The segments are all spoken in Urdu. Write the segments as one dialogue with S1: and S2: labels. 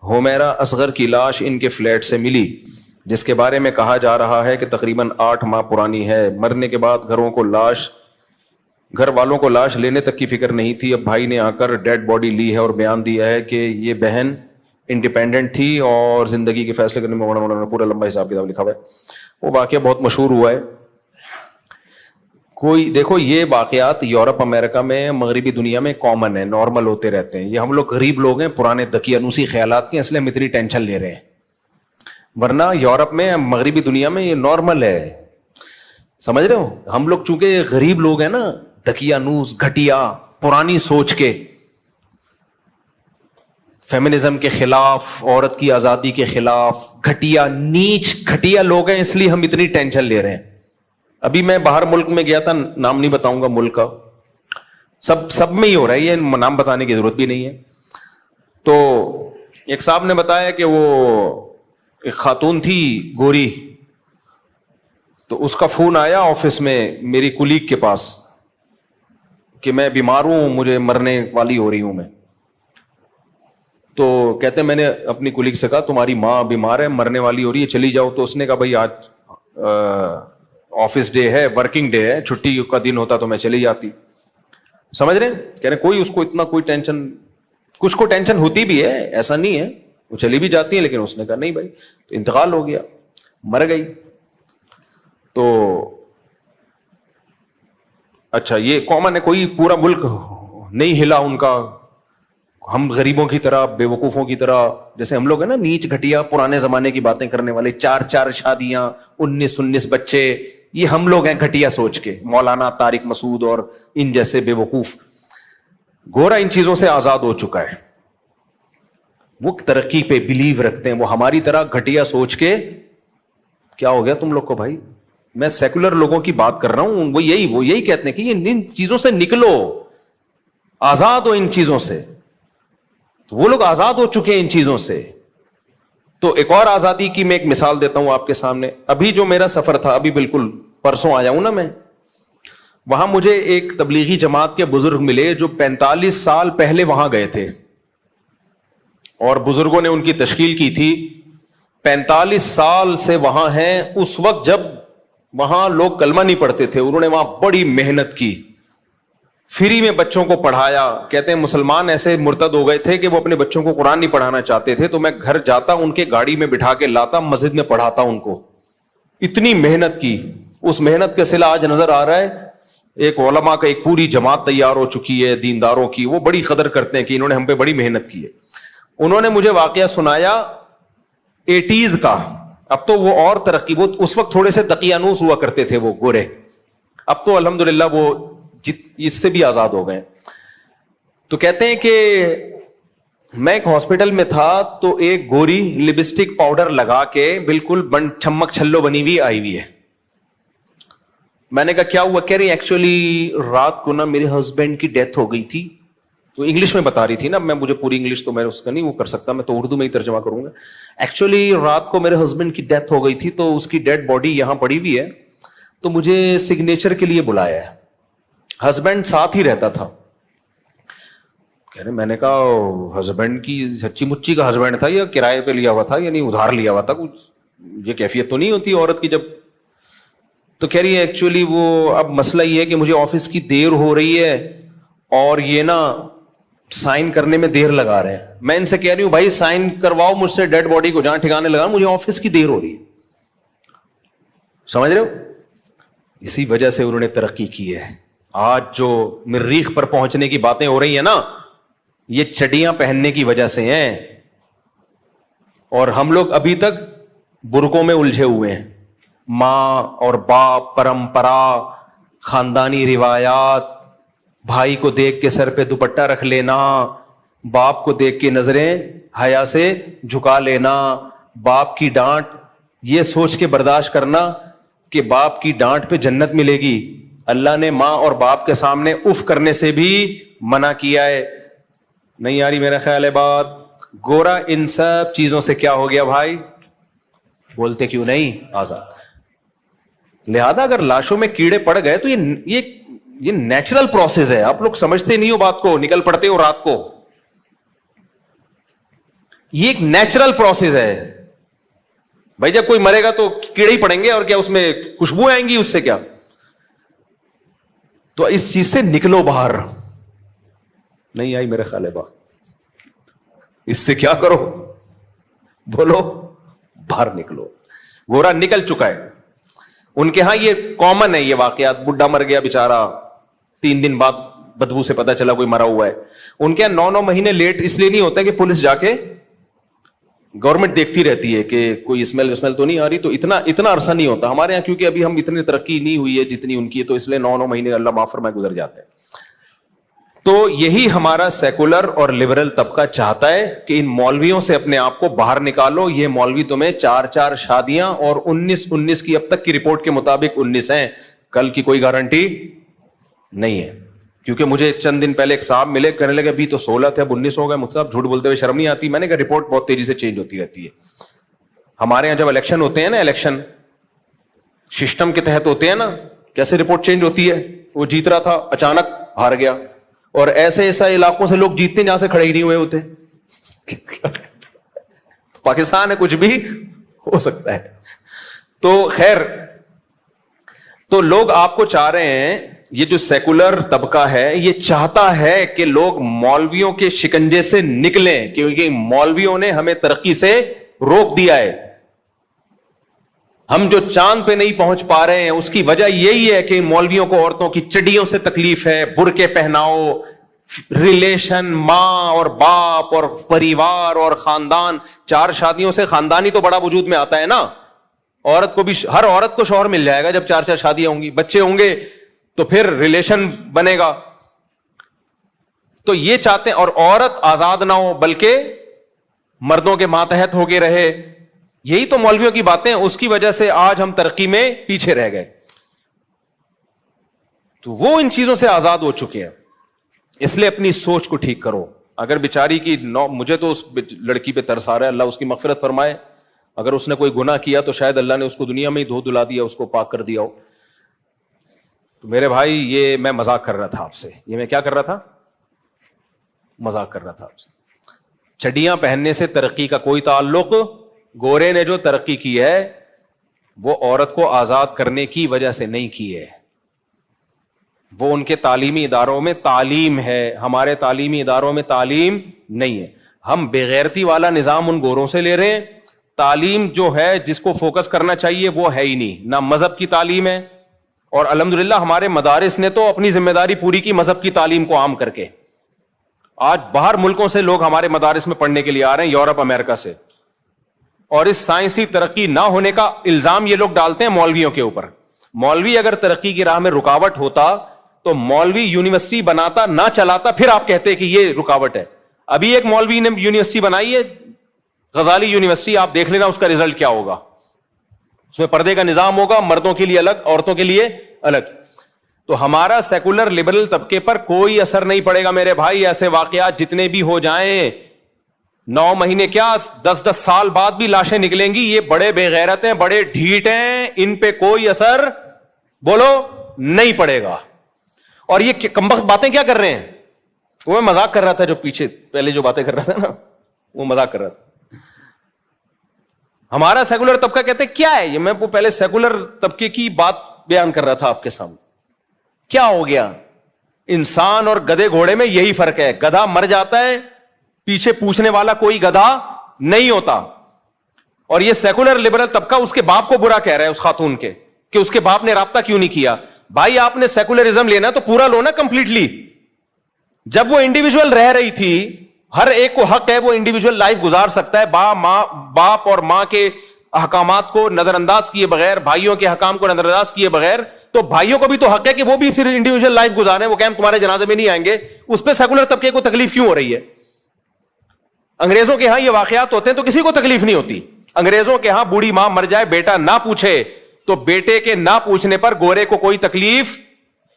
S1: ہومیرا اصغر کی لاش ان کے فلیٹ سے ملی، جس کے بارے میں کہا جا رہا ہے کہ تقریباً 8 ماہ پرانی ہے۔ مرنے کے بعد گھر والوں کو لاش لینے تک کی فکر نہیں تھی۔ اب بھائی نے آ کر ڈیڈ باڈی لی ہے اور بیان دیا ہے کہ یہ بہن انڈیپینڈنٹ تھی اور زندگی کے فیصلے کرنے میں پورا لمبا حساب کتاب لکھا ہوا ہے۔ وہ واقعہ بہت مشہور ہوا ہے۔ دیکھو یہ واقعات یورپ امریکہ میں مغربی دنیا میں کامن ہے، نارمل ہوتے رہتے ہیں۔ یہ ہم لوگ غریب لوگ ہیں، پرانے دقیانوسی خیالات کے، اس لیے ہم اتنی ٹینشن لے رہے ہیں، ورنہ یورپ میں مغربی دنیا میں یہ نارمل ہے۔ سمجھ رہے ہو؟ ہم لوگ چونکہ غریب لوگ ہیں نا، دقیانوس، گھٹیا، پرانی سوچ کے، فیمنزم کے خلاف، عورت کی آزادی کے خلاف، گھٹیا نیچ گھٹیا لوگ ہیں، اس لیے ہم اتنی ٹینشن لے رہے ہیں۔ ابھی میں باہر ملک میں گیا تھا، نام نہیں بتاؤں گا ملک کا، سب میں ہی ہو رہا ہے، یہ نام بتانے کی ضرورت بھی نہیں ہے۔ تو ایک صاحب نے بتایا کہ وہ ایک خاتون تھی گوری، تو اس کا فون آیا آفس میں میری کولیگ کے پاس کہ میں بیمار ہوں، مجھے مرنے والی ہو رہی ہوں میں۔ تو کہتے میں نے اپنی کولیگ سے کہا تمہاری ماں بیمار ہے، مرنے والی ہو رہی ہے، چلی جاؤ۔ تو اس نے کہا بھائی آج آفس ڈے ہے، ورکنگ ڈے ہے، چھٹی کا دن ہوتا تو میں چلی جاتی۔ سمجھ رہے ہیں؟ کہہ رہے کوئی اس کو اتنا کوئی ٹینشن، کچھ کو ٹینشن ہوتی بھی ہے، ایسا نہیں ہے، وہ چلی بھی جاتی ہیں، لیکن اس نے کہا نہیں بھائی، تو انتقال ہو گیا، مر گئی۔ تو اچھا یہ کامن ہے، کوئی پورا ملک نہیں ہلا ان کا، ہم غریبوں کی طرح، بے وقوفوں کی طرح، جیسے ہم لوگ ہیں نا نیچ گھٹیا پرانے زمانے کی باتیں کرنے والے، 4 شادیاں، 19 بچے، یہ ہم لوگ ہیں گھٹیا سوچ کے، مولانا طارق مسعود اور ان جیسے بے وقوف۔ گورا ان چیزوں سے آزاد ہو چکا ہے، وہ ترقی پہ بلیو رکھتے ہیں، وہ ہماری طرح گھٹیا سوچ کے کیا ہو گیا تم لوگ کو بھائی؟ میں سیکولر لوگوں کی بات کر رہا ہوں، وہ یہی کہتے ہیں کہ ان چیزوں سے نکلو، آزاد ہو ان چیزوں سے۔ تو وہ لوگ آزاد ہو چکے ہیں ان چیزوں سے۔ تو ایک اور آزادی کی میں ایک مثال دیتا ہوں آپ کے سامنے۔ ابھی جو میرا سفر تھا، ابھی بالکل پرسوں آیا ہوں نا میں، وہاں مجھے ایک تبلیغی جماعت کے بزرگ ملے جو 45 سال پہلے وہاں گئے تھے، اور بزرگوں نے ان کی تشکیل کی تھی۔ 45 سال سے وہاں ہیں۔ اس وقت جب وہاں لوگ کلمہ نہیں پڑھتے تھے، انہوں نے وہاں بڑی محنت کی، فری میں بچوں کو پڑھایا۔ کہتے ہیں مسلمان ایسے مرتد ہو گئے تھے کہ وہ اپنے بچوں کو قرآن نہیں پڑھانا چاہتے تھے، تو میں گھر جاتا، ان کے گاڑی میں بٹھا کے لاتا، مسجد میں پڑھاتا ان کو۔ اتنی محنت کی، اس محنت کا صلہ آج نظر آ رہا ہے۔ ایک علماء کا ایک پوری جماعت تیار ہو چکی ہے دینداروں کی، وہ بڑی قدر کرتے ہیں کہ انہوں نے ہم پہ بڑی محنت کی ہے۔ انہوں نے مجھے واقعہ سنایا 80s کا، اب تو وہ اور ترقی، وہ اس وقت تھوڑے سے دقیانوس ہوا کرتے تھے وہ گورے، اب تو الحمدللہ وہ اس سے بھی آزاد ہو گئے۔ تو کہتے ہیں کہ میں ایک ہاسپٹل میں تھا، تو ایک گوری لپسٹک پاؤڈر لگا کے بالکل چھمک چھلو بنی ہوئی آئی ہوئی ہے۔ میں نے کہا کیا ہوا؟ کہہ رہی ایکچولی رات کو نا میرے ہسبینڈ کی ڈیتھ ہو گئی تھی۔ تو انگلش میں بتا رہی تھی نا، مجھے پوری انگلش تو میں اس کا نہیں وہ کر سکتا، میں تو اردو میں ہی ترجمہ کروں گا۔ ایکچولی رات کو میرے ہسبینڈ کی ڈیتھ ہو گئی تھی، تو اس کی ڈیڈ باڈی یہاں پڑی ہوئی ہے، تو مجھے سگنیچر کے لیے بلایا ہے۔ ہسبینڈ ساتھ ہی رہتا تھا۔ کہہ رہے میں نے کہا ہسبینڈ کی سچی مچی کا ہسبینڈ تھا یا کرائے پہ لیا ہوا تھا، یعنی ادھار لیا ہوا تھا؟ کچھ یہ کیفیت تو نہیں ہوتی عورت کی جب۔ تو کہہ رہی ہے ایکچولی وہ اب مسئلہ یہ ہے کہ مجھے آفس کی دیر ہو رہی ہے، اور یہ نا سائن کرنے میں دیر لگا رہے ہیں۔ میں ان سے کہہ رہی ہوں بھائی سائن کرواؤ مجھ سے ڈیڈ باڈی کو، جہاں ٹھکانے لگا، مجھے آفس کی دیر ہو رہی ہے۔ سمجھ رہے ہو؟ اسی وجہ سے انہوں نے ترقی کی ہے۔ آج جو مریخ پر پہنچنے کی باتیں ہو رہی ہیں نا، یہ چڈیاں پہننے کی وجہ سے ہیں، اور ہم لوگ ابھی تک برقعوں میں الجھے ہوئے ہیں۔ ماں اور باپ، پرمپرا، خاندانی روایات، بھائی کو دیکھ کے سر پہ دوپٹہ رکھ لینا، باپ کو دیکھ کے نظریں حیا سے جھکا لینا، باپ کی ڈانٹ یہ سوچ کے برداشت کرنا کہ باپ کی ڈانٹ پہ جنت ملے گی۔ اللہ نے ماں اور باپ کے سامنے اف کرنے سے بھی منع کیا ہے۔ نہیں آ رہی میرا خیال ہے بات؟ گورا ان سب چیزوں سے کیا ہو گیا بھائی؟ بولتے کیوں نہیں؟ آزاد۔ لہذا اگر لاشوں میں کیڑے پڑ گئے تو یہ نیچرل پروسیس ہے، آپ لوگ سمجھتے نہیں ہو بات کو، نکل پڑتے ہو رات کو۔ یہ ایک نیچرل پروسیس ہے بھائی. جب کوئی مرے گا تو کیڑے ہی پڑیں گے, اور کیا اس میں خوشبو آئیں گی اس سے کیا؟ تو اس چیز سے نکلو باہر. نہیں آئی میرے خیال ہے بات. اس سے کیا کرو؟ بولو باہر نکلو. گورا نکل چکا ہے. ان کے ہاں یہ کامن ہے یہ واقعات. بڈھا مر گیا بیچارہ, 3 دن بعد بدبو سے پتا چلا کوئی مرا ہوا ہے. ان کے یہاں 9 مہینے لیٹ اس لیے نہیں ہوتا کہ پولیس جا کے, گورنمنٹ دیکھتی رہتی ہے کہ کوئی اسمیل تو نہیں آ رہی, تو اتنا عرصہ نہیں ہوتا. ہمارے یہاں کیونکہ ابھی ہم اتنی ترقی نہیں ہوئی ہے جتنی ان کی ہے, تو اس لیے 9 مہینے اللہ معاف فرمائے گزر جاتے ہیں. تو یہی ہمارا سیکولر اور لبرل طبقہ چاہتا ہے کہ ان مولویوں سے اپنے آپ کو باہر نکالو. یہ مولوی تمہیں 4 شادیاں اور 19 کی اب تک کی رپورٹ کے مطابق 19 ہیں. کل کی کوئی گارنٹی نہیں ہے. کیونکہ مجھے چند دن پہلے ایک صاحب ملے, کہنے لگے ابھی تو 16 تھے اب 19 ہو گئے. مجھ سے آپ جھوٹ بولتے ہوئے شرم نہیں آتی؟ میں نے کہا رپورٹ بہت تیزی سے چینج ہوتی رہتی ہے. ہمارے یہاں جب الیکشن ہوتے ہیں نا, الیکشن سسٹم کے تحت ہوتے ہیں نا, کیسے رپورٹ چینج ہوتی ہے. وہ جیت رہا تھا, اچانک ہار گیا. اور ایسے علاقوں سے لوگ جیتتے ہیں جہاں سے کھڑے ہی نہیں ہوئے ہوتے. پاکستان ہے, کچھ بھی ہو سکتا ہے. تو خیر, تو لوگ آپ کو چاہ رہے ہیں, یہ جو سیکولر طبقہ ہے یہ چاہتا ہے کہ لوگ مولویوں کے شکنجے سے نکلیں, کیونکہ مولویوں نے ہمیں ترقی سے روک دیا ہے. ہم جو چاند پہ نہیں پہنچ پا رہے ہیں اس کی وجہ یہی ہے کہ مولویوں کو عورتوں کی چڈیوں سے تکلیف ہے. برقعے پہناؤ, ریلیشن, ماں اور باپ اور پریوار اور خاندان. 4 شادیوں سے خاندان ہی تو بڑا وجود میں آتا ہے نا. عورت کو بھی, ہر عورت کو شوہر مل جائے گا جب 4 شادیاں ہوں گی, بچے ہوں گے تو پھر ریلیشن بنے گا. تو یہ چاہتے ہیں, اور عورت آزاد نہ ہو بلکہ مردوں کے ماتحت ہو کے رہے. یہی تو مولویوں کی باتیں, اس کی وجہ سے آج ہم ترقی میں پیچھے رہ گئے. تو وہ ان چیزوں سے آزاد ہو چکے ہیں. اس لیے اپنی سوچ کو ٹھیک کرو. اگر بیچاری کی مجھے تو اس لڑکی پہ ترس آ رہا ہے, اللہ اس کی مغفرت فرمائے. اگر اس نے کوئی گناہ کیا تو شاید اللہ نے اس کو دنیا میں ہی دھو دھلا دیا, اس کو پاک کر دیا ہو. تو میرے بھائی, یہ میں مذاق کر رہا تھا آپ سے. یہ میں کیا کر رہا تھا؟ مذاق کر رہا تھا آپ سے. چڈیاں پہننے سے ترقی کا کوئی تعلق. گورے نے جو ترقی کی ہے وہ عورت کو آزاد کرنے کی وجہ سے نہیں کی ہے, وہ ان کے تعلیمی اداروں میں تعلیم ہے. ہمارے تعلیمی اداروں میں تعلیم نہیں ہے. ہم بےغیرتی والا نظام ان گوروں سے لے رہے ہیں. تعلیم جو ہے جس کو فوکس کرنا چاہیے وہ ہے ہی نہیں. نہ مذہب کی تعلیم ہے, اور الحمدللہ ہمارے مدارس نے تو اپنی ذمہ داری پوری کی مذہب کی تعلیم کو عام کر کے. آج باہر ملکوں سے لوگ ہمارے مدارس میں پڑھنے کے لیے آ رہے ہیں, یورپ امریکہ سے. اور اس سائنسی ترقی نہ ہونے کا الزام یہ لوگ ڈالتے ہیں مولویوں کے اوپر. مولوی اگر ترقی کی راہ میں رکاوٹ ہوتا تو مولوی یونیورسٹی بناتا نہ چلاتا, پھر آپ کہتے کہ یہ رکاوٹ ہے. ابھی ایک مولوی نے یونیورسٹی بنائی ہے, غزالی یونیورسٹی, آپ دیکھ لینا اس کا رزلٹ کیا ہوگا. اس میں پردے کا نظام ہوگا, مردوں کے لیے الگ, عورتوں کے لیے الگ. تو ہمارا سیکولر لبرل طبقے پر کوئی اثر نہیں پڑے گا میرے بھائی. ایسے واقعات جتنے بھی ہو جائیں, 9 مہینے کیا 10 سال بعد بھی لاشیں نکلیں گی. یہ بڑے بے غیرت ہیں, بڑے ڈھیٹ ہیں, ان پہ کوئی اثر بولو نہیں پڑے گا. اور یہ کمبخت باتیں کیا کر رہے ہیں؟ وہ میں مذاق کر رہا تھا, جو پیچھے پہلے جو باتیں کر رہا تھا نا, وہ مذاق کر رہا تھا. ہمارا سیکولر طبقہ کہتے کیا ہے یہ؟ میں وہ پہلے سیکولر طبقے کی بات بیان کر رہا تھا آپ کے سامنے. کیا ہو گیا؟ انسان اور گدھے گھوڑے میں یہی فرق ہے. گدھا مر جاتا ہے, پیچھے پوچھنے والا کوئی گدھا نہیں ہوتا. اور یہ سیکولر لبرل طبقہ اس کے باپ کو برا کہہ رہا ہے, اس خاتون کے, کہ اس کے باپ نے رابطہ کیوں نہیں کیا. بھائی آپ نے سیکولرزم لینا تو پورا لو نا کمپلیٹلی. جب وہ انڈیویجول رہ رہی تھی, ہر ایک کو حق ہے وہ انڈیویجول لائف گزار سکتا ہے, باپ اور ماں کے احکامات کو نظر انداز کیے بغیر, بھائیوں کے حکام کو نظر انداز کیے بغیر. تو بھائیوں کو بھی تو حق ہے کہ وہ بھی پھر انڈیویجول لائف گزارے. وہ کہ ہم تمہارے جنازے میں نہیں آئیں گے, اس پہ سیکولر طبقے کو تکلیف کیوں ہو رہی ہے؟ انگریزوں کے ہاں یہ واقعات ہوتے ہیں تو کسی کو تکلیف نہیں ہوتی. انگریزوں کے ہاں بوڑھی ماں مر جائے, بیٹا نہ پوچھے, تو بیٹے کے نہ پوچھنے پر گورے کو کوئی تکلیف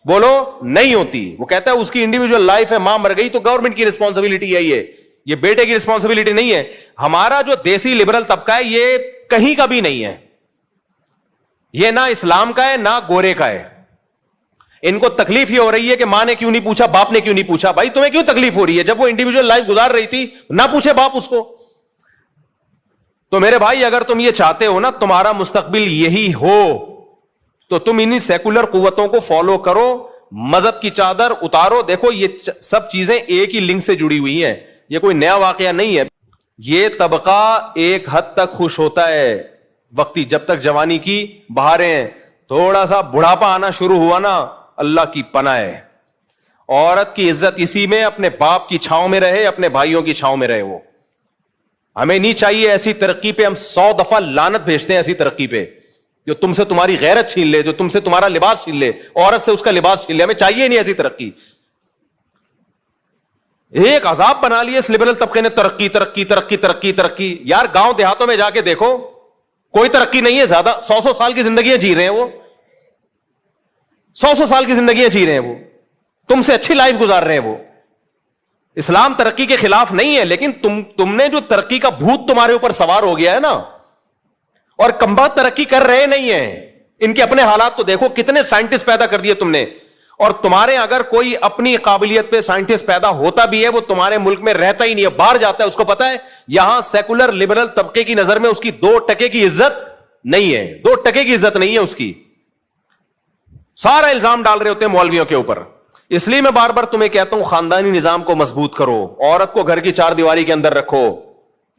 S1: بولو نہیں ہوتی. وہ کہتا ہے اس کی انڈیویجول لائف ہے, ماں مر گئی تو گورنمنٹ کی رسپانسبلٹی ہے, یہ بیٹے کی رسپانسبلٹی نہیں ہے. ہمارا جو دیسی لبرل طبقہ ہے یہ کہیں کا بھی نہیں ہے. یہ نہ اسلام کا ہے نہ گورے کا ہے. ان کو تکلیف یہ ہو رہی ہے کہ ماں نے کیوں نہیں پوچھا, باپ نے کیوں نہیں پوچھا. بھائی تمہیں کیوں تکلیف ہو رہی ہے؟ جب وہ انڈیویجول لائف گزار رہی تھی نہ پوچھے باپ اس کو. تو میرے بھائی اگر تم یہ چاہتے ہو نا تمہارا مستقبل یہی ہو تو تم انہی سیکولر قوتوں کو فالو کرو, مذہب کی چادر اتارو. دیکھو یہ سب چیزیں ایک ہی لنک سے جڑی ہوئی ہیں, یہ کوئی نیا واقعہ نہیں ہے. یہ طبقہ ایک حد تک خوش ہوتا ہے وقتی, جب تک جوانی کی بہاریں ہیں, تھوڑا سا بڑھاپا آنا شروع ہوا نا, اللہ کی پناہ ہے. عورت کی عزت اسی میں اپنے باپ کی چھاؤں میں رہے, اپنے بھائیوں کی چھاؤں میں رہے. وہ ہمیں نہیں چاہیے ایسی ترقی پہ, ہم 100 دفعہ لعنت بھیجتے ہیں ایسی ترقی پہ جو تم سے تمہاری غیرت چھین لے, جو تم سے تمہارا لباس چھین لے, عورت سے اس کا لباس چھین لے. ہمیں چاہیے نہیں ایسی ترقی. ایک عذاب بنا لیے اس لبرل طبقے نے, ترقی ترقی ترقی ترقی ترقی. یار گاؤں دیہاتوں میں جا کے دیکھو, کوئی ترقی نہیں ہے. زیادہ 100 سال کی زندگیاں جی رہے ہیں وہ, 100 سال کی زندگیاں جی رہے ہیں وہ, تم سے اچھی لائف گزار رہے ہیں وہ. اسلام ترقی کے خلاف نہیں ہے, لیکن تم نے جو ترقی کا بھوت تمہارے اوپر سوار ہو گیا ہے نا, اور کمبخت ترقی کر رہے نہیں ہیں. ان کے اپنے حالات تو دیکھو, کتنے سائنٹسٹ پیدا کر دیے تم نے. اور تمہارے اگر کوئی اپنی قابلیت پہ سائنٹسٹ پیدا ہوتا بھی ہے, وہ تمہارے ملک میں رہتا ہی نہیں ہے, باہر جاتا ہے. اس کو پتا ہے یہاں سیکولر لبرل طبقے کی نظر میں اس کی 2% کی عزت نہیں ہے, 2% کی عزت نہیں ہے اس کی. سارا الزام ڈال رہے ہوتے ہیں مولویوں کے اوپر. اس لیے میں بار بار تمہیں کہتا ہوں خاندانی نظام کو مضبوط کرو, عورت کو گھر کی 4 دیواری کے اندر رکھو.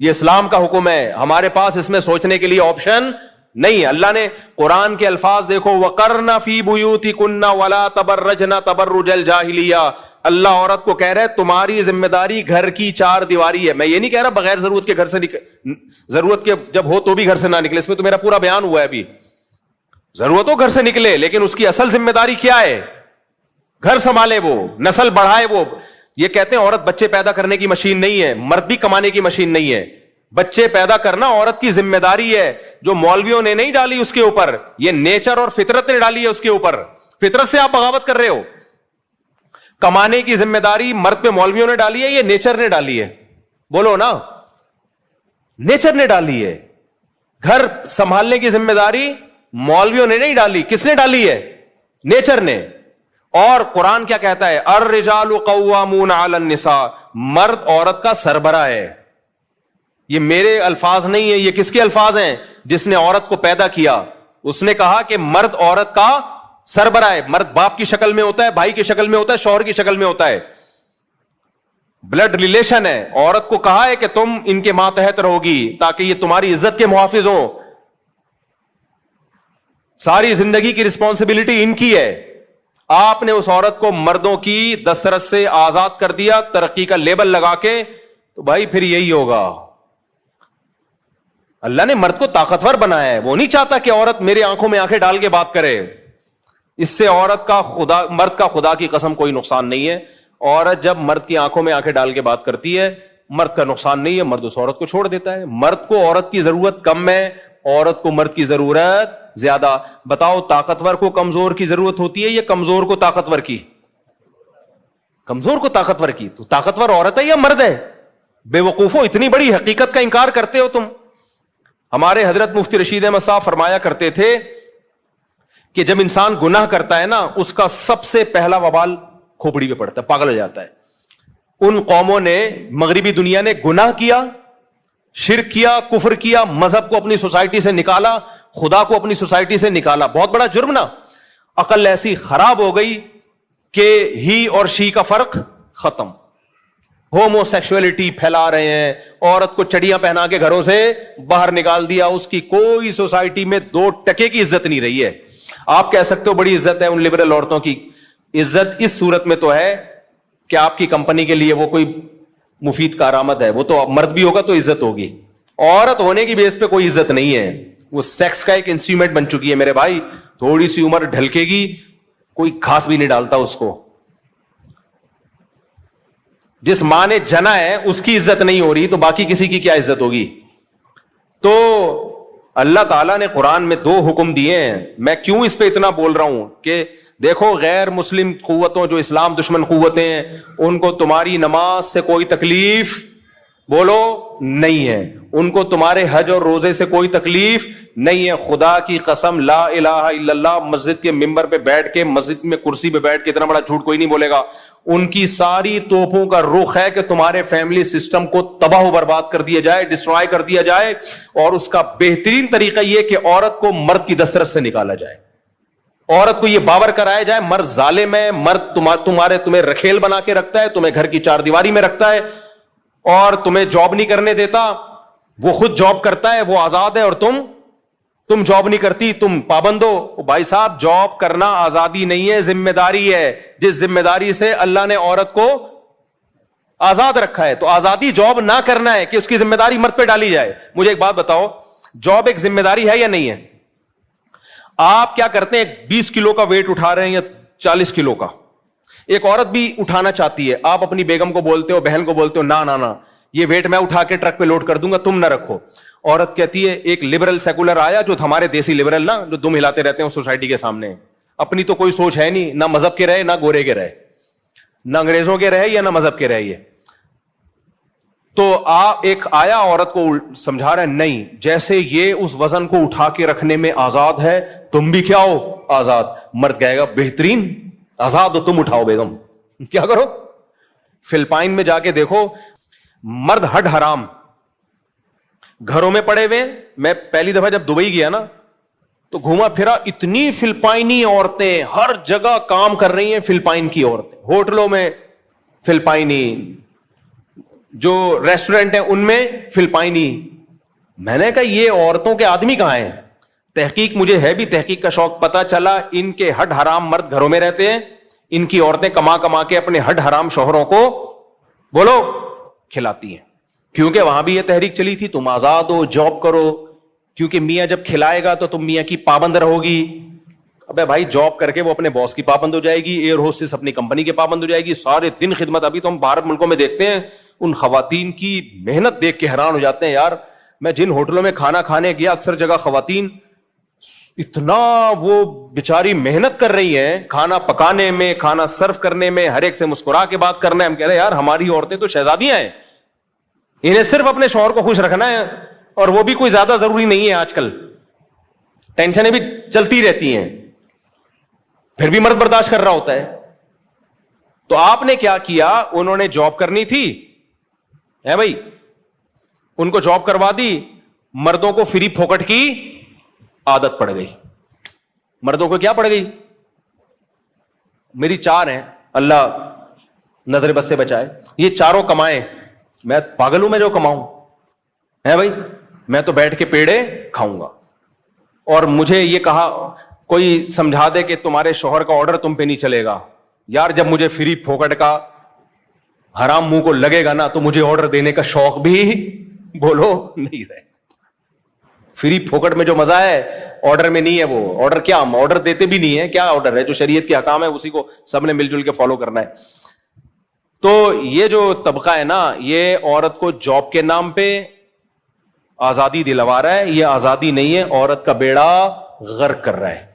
S1: یہ اسلام کا حکم ہے, ہمارے پاس اس میں سوچنے کے لیے آپشن نہیں ہے. اللہ نے قرآن کے الفاظ دیکھو, وَقَرْنَ فِي بُيُوتِكُنَّ وَلَا تَبَرَّجْنَ تَبَرُّجَ الْجَاهِلِيَّةِ. اللہ عورت کو کہہ رہا ہے تمہاری ذمہ داری گھر کی 4 دیواری ہے. میں یہ نہیں کہہ رہا بغیر ضرورت کے گھر سے ضرورت کے جب ہو تو بھی گھر سے نہ نکلے, اس میں تو میرا پورا بیان ہوا ہے ابھی. ضرورت ہو گھر سے نکلے, لیکن اس کی اصل ذمہ داری کیا ہے؟ گھر سنبھالے, وہ نسل بڑھائے. وہ یہ کہتے ہیں عورت بچے پیدا کرنے کی مشین نہیں ہے, مرد بھی کمانے کی مشین نہیں ہے. بچے پیدا کرنا عورت کی ذمہ داری ہے, جو مولویوں نے نہیں ڈالی اس کے اوپر, یہ نیچر اور فطرت نے ڈالی ہے اس کے اوپر. فطرت سے آپ بغاوت کر رہے ہو. کمانے کی ذمہ داری مرد پہ مولویوں نے ڈالی ہے, یہ نیچر نے ڈالی ہے. بولو نا, نیچر نے ڈالی ہے. گھر سنبھالنے کی ذمہ داری مولویوں نے نہیں ڈالی, کس نے ڈالی ہے؟ نیچر نے. اور قرآن کیا کہتا ہے؟ الرجال قوامون علی النساء, مرد عورت کا سربراہ ہے. یہ میرے الفاظ نہیں ہے, یہ کس کے الفاظ ہیں؟ جس نے عورت کو پیدا کیا. اس نے کہا کہ مرد عورت کا سربراہ ہے. مرد باپ کی شکل میں ہوتا ہے, بھائی کی شکل میں ہوتا ہے, شوہر کی شکل میں ہوتا ہے, بلڈ ریلیشن ہے. عورت کو کہا ہے کہ تم ان کے ماتحت رہو گی تاکہ یہ تمہاری عزت کے محافظ ہوں. ساری زندگی کی رسپانسبلٹی ان کی ہے. آپ نے اس عورت کو مردوں کی دسترس سے آزاد کر دیا ترقی کا لیبل لگا کے, تو بھائی پھر یہی ہوگا. اللہ نے مرد کو طاقتور بنایا ہے, وہ نہیں چاہتا کہ عورت میرے آنکھوں میں آنکھیں ڈال کے بات کرے. اس سے عورت کا مرد کا خدا کی قسم کوئی نقصان نہیں ہے. عورت جب مرد کی آنکھوں میں آنکھیں ڈال کے بات کرتی ہے, مرد کا نقصان نہیں ہے, مرد اس عورت کو چھوڑ دیتا ہے. مرد کو عورت کی ضرورت کم ہے, عورت کو مرد کی ضرورت زیادہ. بتاؤ طاقتور کو کمزور کی ضرورت ہوتی ہے یا کمزور کو طاقتور کی؟ کمزور کو طاقتور کی. تو طاقتور عورت ہے یا مرد ہے؟ بے وقوفو, اتنی بڑی حقیقت کا انکار کرتے ہو تم. ہمارے حضرت مفتی رشید احمد صاحب فرمایا کرتے تھے کہ جب انسان گناہ کرتا ہے نا, اس کا سب سے پہلا وبال کھوپڑی پہ پڑتا ہے, پاگل ہو جاتا ہے. ان قوموں نے, مغربی دنیا نے گناہ کیا, شرک کیا, کفر کیا, مذہب کو اپنی سوسائٹی سے نکالا, خدا کو اپنی سوسائٹی سے نکالا. بہت بڑا جرم نا. عقل ایسی خراب ہو گئی کہ ہی اور شی کا فرق ختم. ہومو سیکشولیٹی پھیلا رہے ہیں, عورت کو چڑیاں پہنا کے گھروں سے باہر نکال دیا. اس کی کوئی سوسائٹی میں 2% کی عزت نہیں رہی ہے. آپ کہہ سکتے ہو بڑی عزت ہے ان لبرل عورتوں کی. عزت اس صورت میں تو ہے کہ آپ کی کمپنی کے لیے وہ کوئی مفید کارآمد ہے, وہ تو مرد بھی ہوگا تو عزت ہوگی. عورت ہونے کی بیس پہ کوئی عزت نہیں ہے. وہ سیکس کا ایک انسٹرومنٹ بن چکی ہے میرے بھائی. تھوڑی سی عمر ڈھلکے گی, کوئی گھاس بھی نہیں ڈالتا اس کو. جس ماں نے جنا ہے اس کی عزت نہیں ہو رہی, تو باقی کسی کی کیا عزت ہوگی؟ تو اللہ تعالیٰ نے قرآن میں 2 حکم دیے ہیں. میں کیوں اس پہ اتنا بول رہا ہوں کہ دیکھو غیر مسلم قوتوں, جو اسلام دشمن قوتیں ہیں, ان کو تمہاری نماز سے کوئی تکلیف, بولو, نہیں ہے. ان کو تمہارے حج اور روزے سے کوئی تکلیف نہیں ہے. خدا کی قسم, لا الہ الا اللہ مسجد کے ممبر پہ بیٹھ کے, مسجد میں کرسی پہ بیٹھ کے, اتنا بڑا جھوٹ کوئی نہیں بولے گا. ان کی ساری توپوں کا رخ ہے کہ تمہارے فیملی سسٹم کو تباہ و برباد کر دیا جائے, ڈسٹرائے کر دیا جائے, اور اس کا بہترین طریقہ یہ کہ عورت کو مرد کی دسترس سے نکالا جائے, عورت کو یہ باور کرایا جائے مرد ظالم ہے, مرد تمہیں رکھیل بنا کے رکھتا ہے, تمہیں گھر کی چار دیواری میں رکھتا ہے اور تمہیں جاب نہیں کرنے دیتا, وہ خود جاب کرتا ہے, وہ آزاد ہے, اور تم جاب نہیں کرتی, تم پابند ہو. بھائی صاحب, جاب کرنا آزادی نہیں ہے, ذمہ داری ہے. جس ذمہ داری سے اللہ نے عورت کو آزاد رکھا ہے, تو آزادی جاب نہ کرنا ہے کہ اس کی ذمہ داری مرد پہ ڈالی جائے. مجھے ایک بات بتاؤ, جاب ایک ذمہ داری ہے یا نہیں ہے؟ آپ کیا کرتے ہیں, 20 کلو کا ویٹ اٹھا رہے ہیں یا 40 کلو کا, ایک عورت بھی اٹھانا چاہتی ہے, آپ اپنی بیگم کو بولتے ہو, بہن کو بولتے ہو, نہ یہ ویٹ میں اٹھا کے ٹرک پہ لوڈ کر دوں گا, تم نہ رکھو. عورت کہتی ہے, ایک لبرل سیکولر آیا جو ہمارے دیسی لبرل نا, جو دم ہلاتے رہتے ہیں سوسائٹی کے سامنے, اپنی تو کوئی سوچ ہے نہیں, نہ مذہب کے رہے, نہ گورے کے رہے, نہ انگریزوں کے رہے یا نہ مذہب کے رہے. یہ تو ایک آیا عورت کو سمجھا رہا ہے, نہیں, جیسے یہ اس وزن کو اٹھا کے رکھنے میں آزاد ہے, تم بھی کیا ہو, آزاد. مرد کہے گا, بہترین, آزاد ہو, تم اٹھاؤ بیگم. کیا کرو؟ فلپائن میں جا کے دیکھو, مرد ہڈ حرام گھروں میں پڑے ہوئے. میں پہلی دفعہ جب دبئی گیا نا تو گھوما پھرا, اتنی فلپائنی عورتیں ہر جگہ کام کر رہی ہیں, فلپائن کی عورتیں, ہوٹلوں میں فلپائنی, جو ریسٹورنٹ ہیں ان میں فلپائنی. میں نے کہا یہ عورتوں کے آدمی کہاں ہیں؟ تحقیق, مجھے ہے بھی تحقیق کا شوق, پتا چلا ان کے ہڈ حرام مرد گھروں میں رہتے ہیں, ان کی عورتیں کما کے اپنے ہڈ حرام شوہروں کو بولو کھلاتی ہیں. کیونکہ وہاں بھی یہ تحریک چلی تھی, تم آزاد ہو, جاب کرو, کیونکہ میاں جب کھلائے گا تو تم میاں کی پابند رہو گی. ابے بھائی, جاب کر کے وہ اپنے باس کی پابند ہو جائے گی, ایئر ہوسٹس اپنی کمپنی کے پابند ہو جائے گی, سارے دن خدمت. ابھی تو ہم باہر ملکوں میں دیکھتے ہیں, ان خواتین کی محنت دیکھ کے حیران ہو جاتے ہیں. یار, میں جن ہوٹلوں میں کھانا کھانے گیا, اکثر جگہ خواتین اتنا وہ بیچاری محنت کر رہی ہیں کھانا پکانے میں, کھانا سرو کرنے میں, ہر ایک سے مسکرا کے بات کرنا ہے. ہم کہہ رہے ہیں یار, ہماری عورتیں تو شہزادیاں ہیں, انہیں صرف اپنے شوہر کو خوش رکھنا ہے, اور وہ بھی کوئی زیادہ ضروری نہیں ہے. آج کل ٹینشنیں بھی چلتی رہتی ہیں, پھر بھی مرد برداشت کر رہا ہوتا ہے. تو آپ نے کیا کیا, انہوں نے جاب کرنی تھی ہے بھائی, ان کو جاب کروا دی, مردوں کو فری پھوکٹ کی عادت پڑ گئی. مردوں کو کیا پڑ گئی؟ میری 4 ہیں, اللہ نظر بس سے بچائے, یہ چاروں کمائیں, میں پاگل ہوں میں جو کماؤں ہے بھائی, میں تو بیٹھ کے پیڑے کھاؤں گا. اور مجھے یہ کہا کوئی سمجھا دے کہ تمہارے شوہر کا آرڈر تم پہ نہیں چلے گا. یار, جب مجھے فری پھوکٹ کا حرام منہ کو لگے گا نا, تو مجھے آرڈر دینے کا شوق بھی بولو نہیں رہے. فری پھوکٹ میں جو مزہ ہے آرڈر میں نہیں ہے. وہ آرڈر کیا, ہم آرڈر دیتے بھی نہیں ہے, کیا آرڈر ہے؟ جو شریعت کے احکام ہے اسی کو سب نے مل جل کے فالو کرنا ہے. تو یہ جو طبقہ ہے نا, یہ عورت کو جاب کے نام پہ آزادی دلوا رہا ہے. یہ آزادی نہیں ہے, عورت کا بیڑا غرق کر رہا ہے.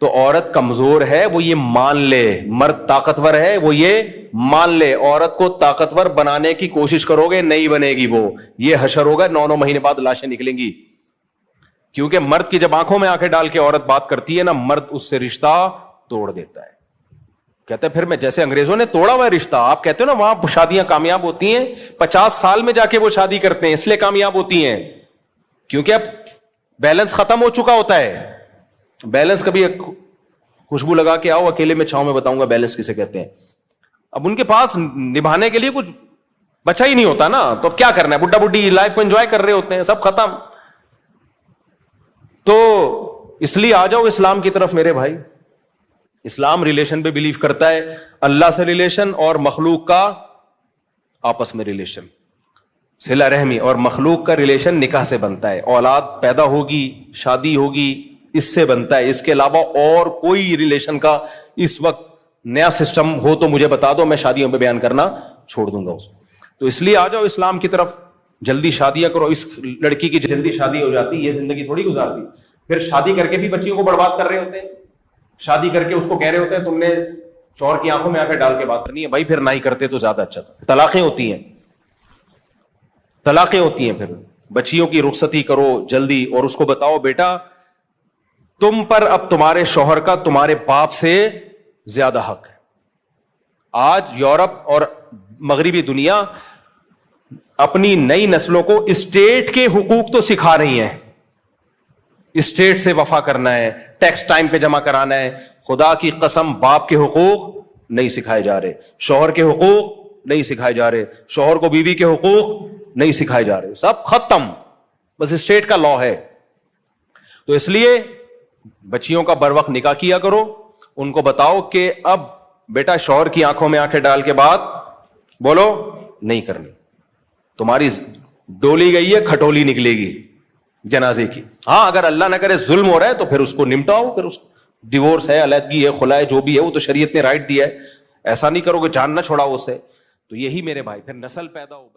S1: تو عورت کمزور ہے, وہ یہ مان لے, مرد طاقتور ہے, وہ یہ مان لے. عورت کو طاقتور بنانے کی کوشش کرو گے, نہیں بنے گی وہ. یہ حشر ہوگا, 9 مہینے بعد لاشیں نکلیں گی. کیونکہ مرد کی جب آنکھوں میں آنکھیں ڈال کے عورت بات کرتی ہے نا, مرد اس سے رشتہ توڑ دیتا ہے. کہتے ہیں پھر میں, جیسے انگریزوں نے توڑا ہوا رشتہ, آپ کہتے ہو نا وہاں شادیاں کامیاب ہوتی ہیں, 50 سال میں جا کے وہ شادی کرتے ہیں, اس لیے کامیاب ہوتی ہیں کیونکہ اب بیلنس ختم ہو چکا ہوتا ہے. بیلنس کبھی خوشبو لگا کے آؤ اکیلے میں چھاؤں میں بتاؤں گا بیلنس کسے کہتے ہیں. اب ان کے پاس نبھانے کے لیے کچھ بچا ہی نہیں ہوتا نا, تو اب کیا کرنا ہے, بڈھا بڈھی لائف کو انجوائے کر رہے ہوتے ہیں, سب ختم. تو اس لیے آ جاؤ اسلام کی طرف میرے بھائی. اسلام ریلیشن پہ بلیو کرتا ہے, اللہ سے ریلیشن اور مخلوق کا آپس میں ریلیشن, صلہ رحمی, اور مخلوق کا ریلیشن نکاح سے بنتا ہے. اولاد پیدا ہوگی, شادی ہوگی, اس سے بنتا ہے. اس کے علاوہ اور کوئی ریلیشن کا اس وقت نیا سسٹم ہو تو مجھے بتا دو, میں شادیوں پہ بیان کرنا چھوڑ دوں گا اس. تو اس لیے آ جاؤ اسلام کی طرف, جلدی شادیاں کرو. اس لڑکی کی جلدی شادی ہو جاتی, یہ زندگی تھوڑی گزارتی. پھر شادی کر کے بھی بچیوں کو برباد کر رہے ہوتے ہیں, شادی کر کے اس کو کہہ رہے ہوتے ہیں تم نے شوہر کی آنکھوں میں آ کے ڈال کے بات کرنی ہے. بھائی پھر نہ ہی کرتے تو زیادہ اچھا تھا. طلاقیں ہوتی ہیں, طلاقیں ہوتی ہیں. پھر بچیوں کی رخصتی کرو جلدی, اور اس کو بتاؤ بیٹا تم پر اب تمہارے شوہر کا تمہارے باپ سے زیادہ حق ہے. آج یورپ اور مغربی دنیا اپنی نئی نسلوں کو اسٹیٹ کے حقوق تو سکھا رہی ہیں, اسٹیٹ سے وفا کرنا ہے, ٹیکس ٹائم پہ جمع کرانا ہے. خدا کی قسم باپ کے حقوق نہیں سکھائے جا رہے, شوہر کے حقوق نہیں سکھائے جا رہے, شوہر کو بیوی کے حقوق نہیں سکھائے جا رہے, سب ختم, بس اسٹیٹ کا لا ہے. تو اس لیے بچیوں کا بر وقت نکاح کیا کرو, ان کو بتاؤ کہ اب بیٹا شوہر کی آنکھوں میں آنکھیں ڈال کے بات بولو نہیں کرنی, تمہاری ڈولی گئی ہے کھٹولی نکلے گی جنازے کی. ہاں اگر اللہ نہ کرے ظلم ہو رہا ہے تو پھر اس کو نمٹاؤ, پھر اس ڈیورس ہے, علیحدگی ہے, خلا ہے, جو بھی ہے وہ تو شریعت نے رائٹ دیا ہے, ایسا نہیں کرو کہ جان نہ چھوڑاؤ اس سے. تو یہی میرے بھائی پھر نسل پیدا ہو.